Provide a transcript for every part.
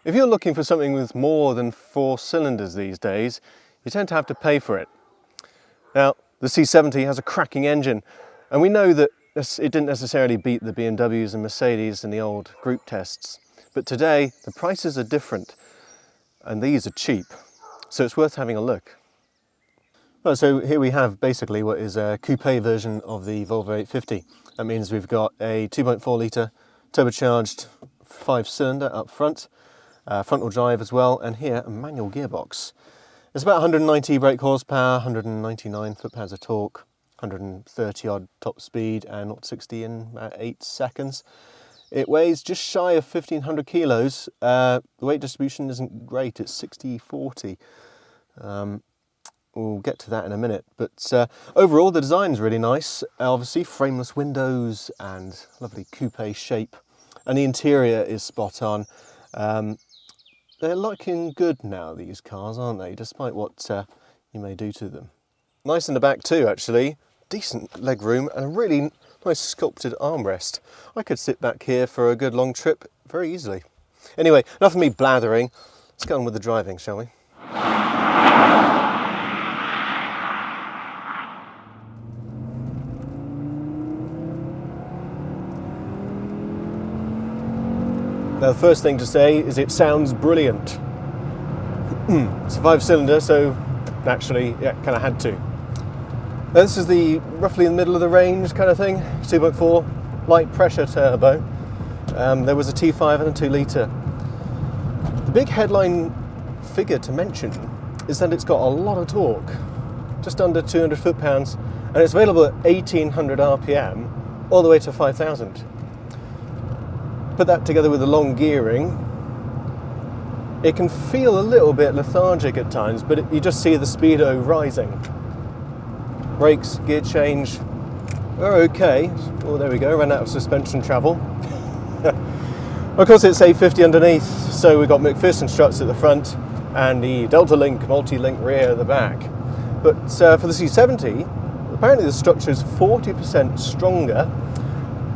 If you're looking for something with more than 4 cylinders these days, you tend to have to pay for it. Now, the C70 has a cracking engine, and we know that it didn't necessarily beat the BMWs and Mercedes in the old group tests. But today, the prices are different, and these are cheap, so it's worth having a look. Well, so here we have basically what is a coupe version of the Volvo 850. That means we've got a 2.4 litre turbocharged 5-cylinder up front, front-wheel drive as well, and here a manual gearbox. It's about 190 brake horsepower, 199 foot-pounds of torque, 130 odd top speed, and 0-60 in about 8 seconds. It weighs just shy of 1,500 kilos. The weight distribution isn't great, it's 60-40. We'll get to that in a minute, but overall the design's really nice. Obviously frameless windows and lovely coupe shape, and the interior is spot on. They're looking good now, these cars, aren't they, despite what you may do to them. Nice in the back too, actually. Decent leg room and a really nice sculpted armrest. I could sit back here for a good long trip very easily. Anyway, enough of me blathering. Let's get on with the driving, shall we? Now, the first thing to say is it sounds brilliant. It's a 5-cylinder, so naturally, yeah, kind of had to. Now, this is the roughly in the middle of the range kind of thing. 2.4 light pressure turbo. There was a T5 and a 2 litre. The big headline figure to mention is that it's got a lot of torque, just under 200 foot-pounds, and it's available at 1800 RPM all the way to 5000. Put that together with the long gearing, it can feel a little bit lethargic at times, but you just see the speedo rising. Brakes, gear change are okay. Oh, there we go, ran out of suspension travel. Of course it's 850 underneath, so we've got McPherson struts at the front and the Delta Link multi-link rear at the back. But for the C70, apparently the structure is 40% stronger,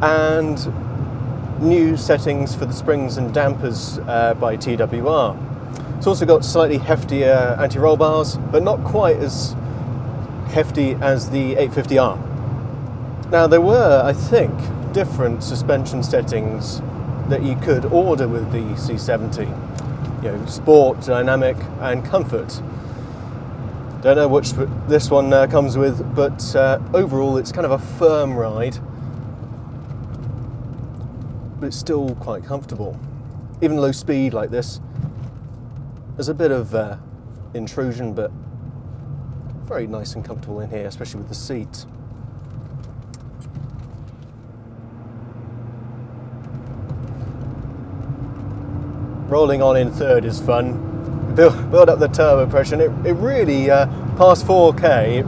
and new settings for the springs and dampers by TWR. It's also got slightly heftier anti-roll bars, but not quite as hefty as the 850R. Now, there were, I think, different suspension settings that you could order with the C70. You know, sport, dynamic, and comfort. Don't know which this one comes with, but overall it's kind of a firm ride. But it's still quite comfortable. Even low speed like this, there's a bit of intrusion, but very nice and comfortable in here, especially with the seat. Rolling on in third is fun. Build up the turbo pressure, and it really, past 4K, it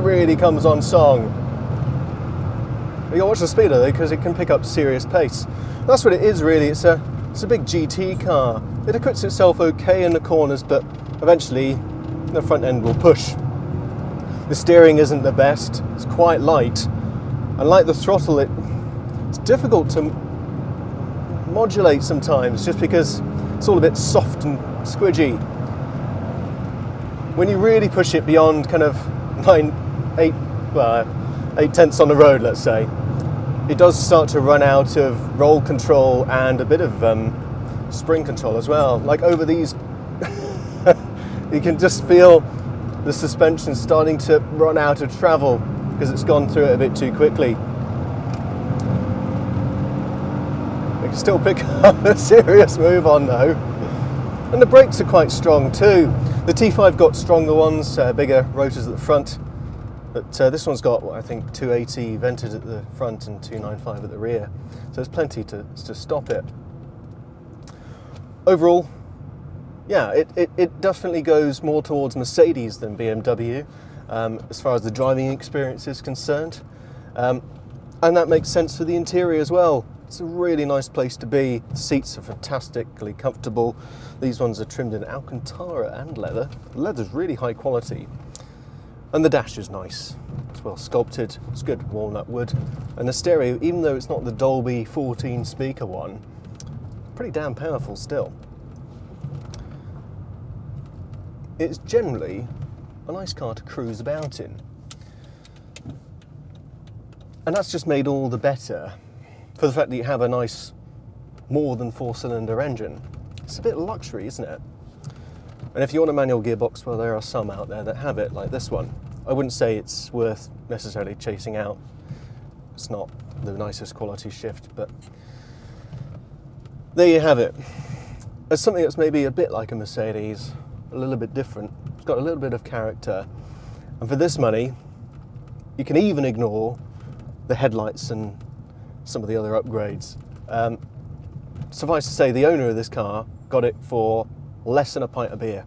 really comes on song. You gotta watch the speed though, because it can pick up serious pace. That's what it is really. It's a big GT car. It acquits itself okay in the corners, but eventually the front end will push. The steering isn't the best. It's quite light, and like the throttle, it's difficult to modulate sometimes, just because it's all a bit soft and squidgy. When you really push it beyond kind of 8 tenths on the road, let's say, it does start to run out of roll control and a bit of spring control as well. Like over these, you can just feel the suspension starting to run out of travel because it's gone through it a bit too quickly. You can still pick up a serious move on though. And the brakes are quite strong too. The T5 got stronger ones, bigger rotors at the front. But this one's got, I think, 280 vented at the front and 295 at the rear. So there's plenty to stop it. Overall, yeah, it definitely goes more towards Mercedes than BMW as far as the driving experience is concerned. And that makes sense for the interior as well. It's a really nice place to be. The seats are fantastically comfortable. These ones are trimmed in Alcantara and leather. The leather's really high quality. And the dash is nice. It's well sculpted, it's good walnut wood. And the stereo, even though it's not the Dolby 14 speaker one, pretty damn powerful still. it's generally a nice car to cruise about in. And that's just made all the better for the fact that you have a nice, more than 4-cylinder engine. It's a bit of luxury, isn't it? And if you want a manual gearbox, well, there are some out there that have it, like this one. I wouldn't say it's worth necessarily chasing out. It's not the nicest quality shift, but there you have it. It's something that's maybe a bit like a Mercedes, a little bit different. It's got a little bit of character. And for this money, you can even ignore the headlights and some of the other upgrades. Suffice to say, the owner of this car got it for less than a pint of beer.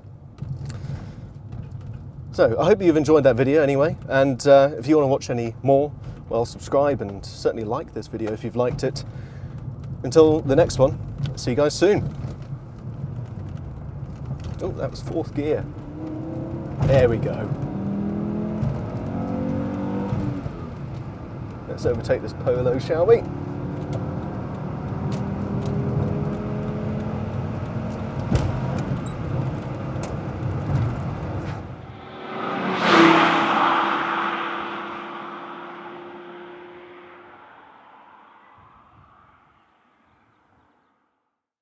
So I hope you've enjoyed that video anyway, and if you want to watch any more, well, subscribe and certainly like this video if you've liked it. Until the next one, see you guys soon. Oh, that was 4th gear. There we go. Let's overtake this Polo, shall we?